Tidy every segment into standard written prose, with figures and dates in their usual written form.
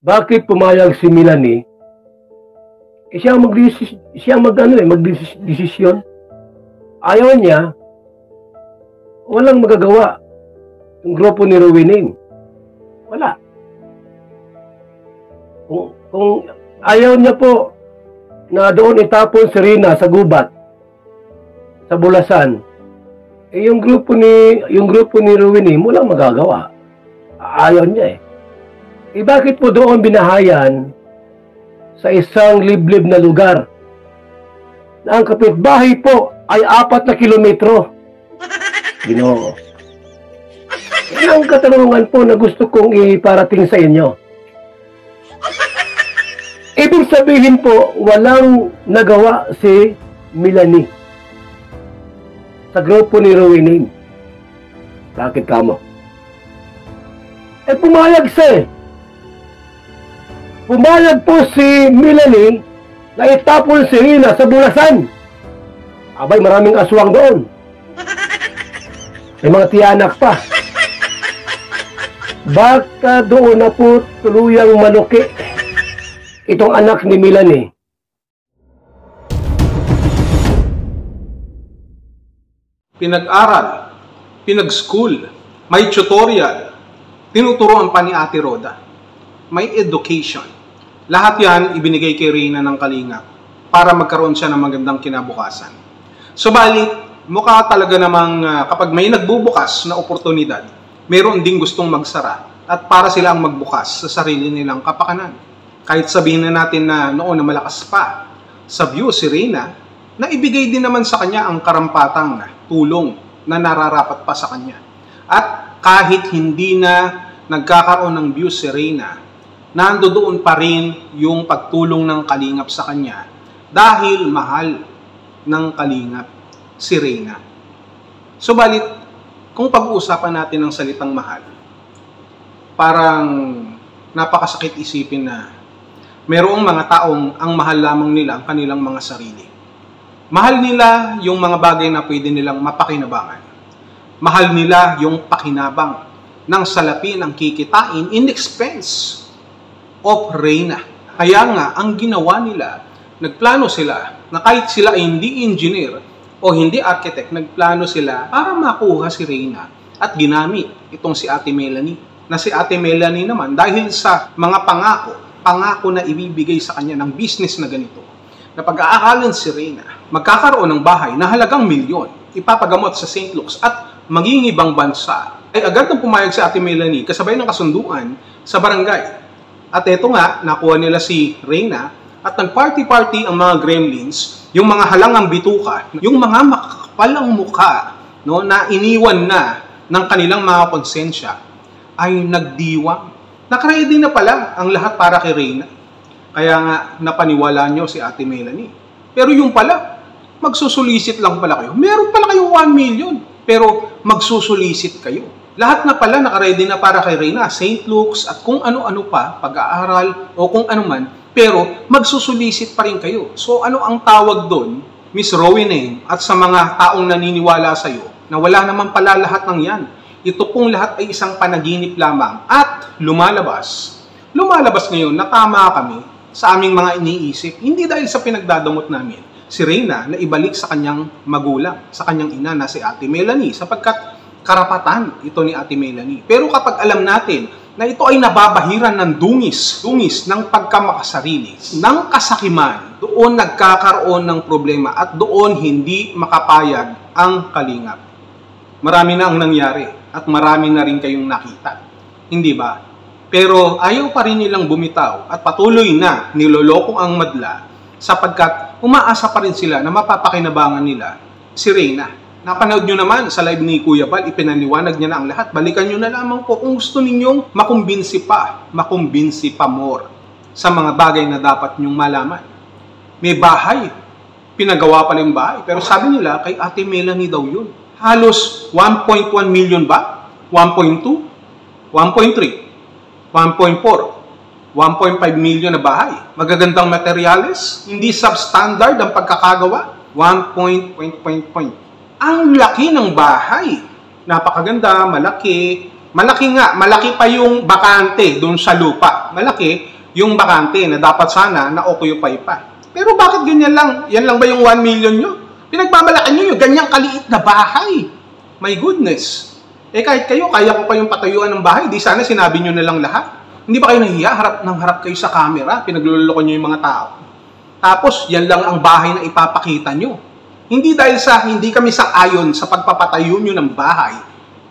Bakit pumayag si Melanie? Siya ang magdesisyon. Ayaw niya, walang magagawa yung grupo ni Rowena. Wala. Kung ayaw niya po na doon itapon si Rina sa gubat, sa Bulasan, yung grupo ni Rowena, walang magagawa. Ayaw niya bakit po doon binahayan sa isang liblib na lugar na ang kapitbahay po ay 4 na kilometro? Ginoo. Yan ang katanungan po na gusto kong iparating sa inyo. Ibig sabihin po, walang nagawa si Melanie sa grupo ni Rowena. Bakit kamo? Pumayag siya. Pumayag po si Melanie na itapon si Rina sa Bulasan. Abay, maraming aswang doon. May mga tiyanak pa. Baka doon na po tuluyang maluki itong anak ni Melanie. Pinag-aral, pinag-school, may tutorial, tinuturoan pa ni Ate Roda, may education. Lahat yan ibinigay kay Reyna ng Kalingap para magkaroon siya ng magandang kinabukasan. Subalit, mukha talaga namang kapag may nagbubukas na oportunidad, mayroon ding gustong magsara at para sila ang magbukas sa sarili nilang kapakanan. Kahit sabihin na natin na noon na malakas pa sa view si Reyna, na ibigay din naman sa kanya ang karampatang tulong na nararapat pa sa kanya. At kahit hindi na nagkakaroon ng view si Reyna, nandoon pa rin yung pagtulong ng Kalingap sa kanya dahil mahal ng Kalingap si Reyna. Subalit, kung pag-uusapan natin ng salitang mahal, parang napakasakit isipin na mayroong mga taong ang mahal lamang nila ang kanilang mga sarili. Mahal nila yung mga bagay na pwede nilang mapakinabangan. Mahal nila yung pakinabang ng salapi ng kikitain in expense of Reyna. Kaya nga, ang ginawa nila, nagplano sila na kahit sila ay hindi engineer o hindi architect, nagplano sila para makuha si Reyna at ginamit itong si Ate Melanie. Na si Ate Melanie naman, dahil sa mga pangako na ibibigay sa kanya ng business na ganito, na pag-aaralan si Reyna, magkakaroon ng bahay na halagang milyon, ipapagamot sa St. Luke's at maging ibang bansa, ay agad nang pumayag si Ate Melanie kasabay ng kasunduan sa barangay. At eto nga, nakuha nila si Reyna at nag-party-party ang mga gremlins, yung mga halangang bituka, yung mga makakapalang mukha, no, na iniwan na ng kanilang mga konsensya, ay nagdiwang. Nakaready na pala ang lahat para kay Reyna. Kaya nga, napaniwala nyo si Ate Melanie. Pero yung pala, magsusulisit lang pala kayo. Meron pala kayong 1 million, pero magsusulisit kayo. Lahat na pala nakaready na para kay Reyna, St. Luke's at kung ano-ano pa, pag-aaral o kung ano man, pero magsusulisit pa rin kayo. So ano ang tawag doon, Miss Rowena, at sa mga taong naniniwala sa iyo na wala naman pala lahat ng yan. Ito pong lahat ay isang panaginip lamang at lumalabas. Lumalabas ngayon na tama kami sa aming mga iniisip, hindi dahil sa pinagdadamot namin si Reyna na ibalik sa kanyang magulang, sa kanyang ina na si Ate Melanie, sapagkat karapatan ito ni Ate Melanie. Pero kapag alam natin na ito ay nababahiran ng dungis ng pagkamakasarili, ng kasakiman, doon nagkakaroon ng problema at doon hindi makapayag ang Kalingap. Marami na ang nangyari at marami na rin kayong nakita. Hindi ba? Pero ayaw pa rin nilang bumitaw at patuloy na niloloko ang madla sapagkat umaasa pa rin sila na mapapakinabangan nila si Reyna. Napanood nyo naman sa live ni Kuya Bal, ipinaliwanag niya na ang lahat. Balikan nyo na lamang po kung gusto ninyong makumbinsi pa more sa mga bagay na dapat nyong malaman. May bahay, pinagawa pa yung bahay, pero sabi nila kay Ate Melanie daw yun. Halos 1.1 million ba? 1.2? 1.3? 1.4? 1.5 million na bahay. Magagandang materyales, hindi substandard ang pagkakagawa. 1 point. Ang laki ng bahay. Napakaganda, malaki. Malaki nga, malaki pa yung bakante doon sa lupa. Malaki, yung bakante na dapat sana na-occupy pa. Pero bakit ganyan lang? Yan lang ba yung 1 million nyo? Pinagmamalaki nyo yung ganyang kaliit na bahay. My goodness. Kahit kayo, kaya ko kayong patayuan ng bahay, di sana sinabi nyo na lang lahat. Hindi ba kayo nahiya? Harap kayo sa camera, pinagluloko nyo yung mga tao. Tapos, yan lang ang bahay na ipapakita nyo. Hindi dahil sa hindi kami sang-ayon sa pagpapatayo nyo ng bahay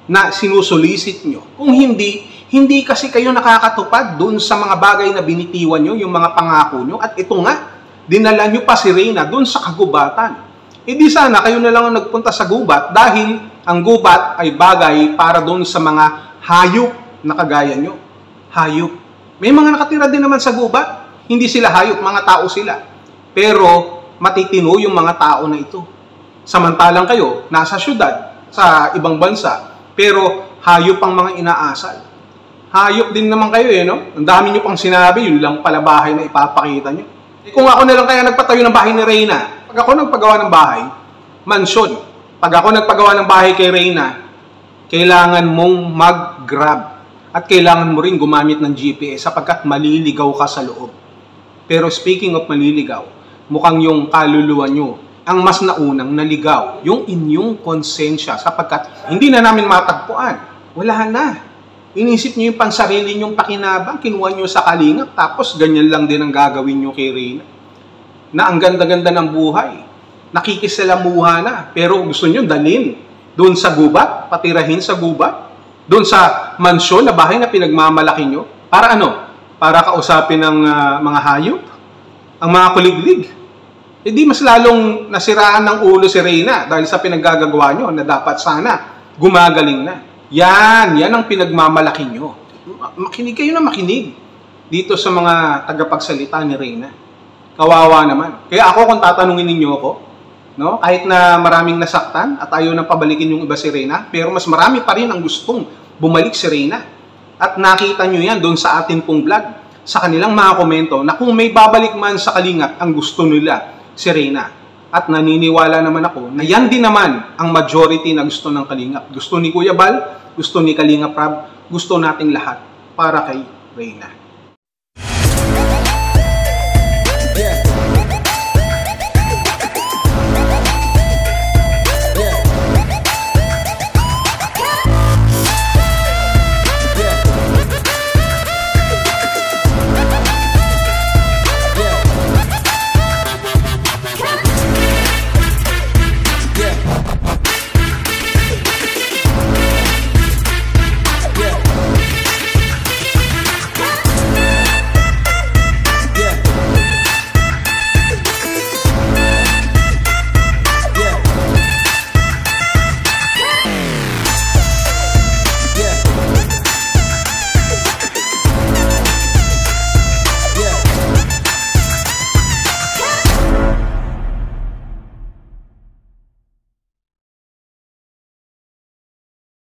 na sinusolicit nyo. Kung hindi kasi kayo nakakatupad dun sa mga bagay na binitiwan nyo, yung mga pangako nyo. At ito nga, dinala nyo pa si Reyna dun sa kagubatan. Di sana kayo na lang ang nagpunta sa gubat dahil ang gubat ay bagay para dun sa mga hayop na kagaya nyo. Hayop. May mga nakatira din naman sa gubat. Hindi sila hayop, mga tao sila. Pero matitino yung mga tao na ito. Samantalang kayo, nasa syudad, sa ibang bansa, pero hayop ang mga inaasal. Hayop din naman kayo no? Ang dami nyo pang sinabi, yun lang pala bahay na ipapakita nyo. Kung ako na lang kaya nagpatayo ng bahay ni Reyna, pag ako nagpagawa ng bahay, mansyon. Pag ako nagpagawa ng bahay kay Reyna, kailangan mong mag-grab. At kailangan mo rin gumamit ng GPS sapagkat maliligaw ka sa loob. Pero speaking of maliligaw, mukhang yung kaluluwa nyo ang mas naunang naligaw. Yung inyong konsensya sapagkat hindi na namin matagpuan. Wala na. Inisip nyo yung pansarili nyong pakinabang, kinuha nyo sa kalingap, tapos ganyan lang din ang gagawin nyo kay Reyna. Na ang ganda-ganda ng buhay. Nakikisalamuha na. Pero gusto nyo dalhin doon sa gubat, patirahin sa gubat, doon sa mansyon na bahay na pinagmamalaki nyo. Para ano? Para kausapin ng mga hayop? Ang mga kuliglig? Di mas lalong nasiraan ng ulo si Reyna dahil sa pinaggagawa nyo na dapat sana gumagaling na. Yan ang pinagmamalaki nyo. Makinig kayo na makinig dito sa mga tagapagsalita ni Reyna. Kawawa naman. Kaya ako kung tatanungin ninyo ako, no? Kahit na maraming nasaktan at ayaw nang pabalikin yung iba si Reyna, pero mas marami pa rin ang gustong bumalik si Reyna. At nakita nyo yan doon sa atin pong vlog, sa kanilang mga komento, na kung may babalik man sa Kalingap, ang gusto nila si Reyna. At naniniwala naman ako na yan din naman ang majority na gusto ng Kalingap. Gusto ni Kuya Bal, gusto ni Kalingap Rab, gusto nating lahat para kay Reyna.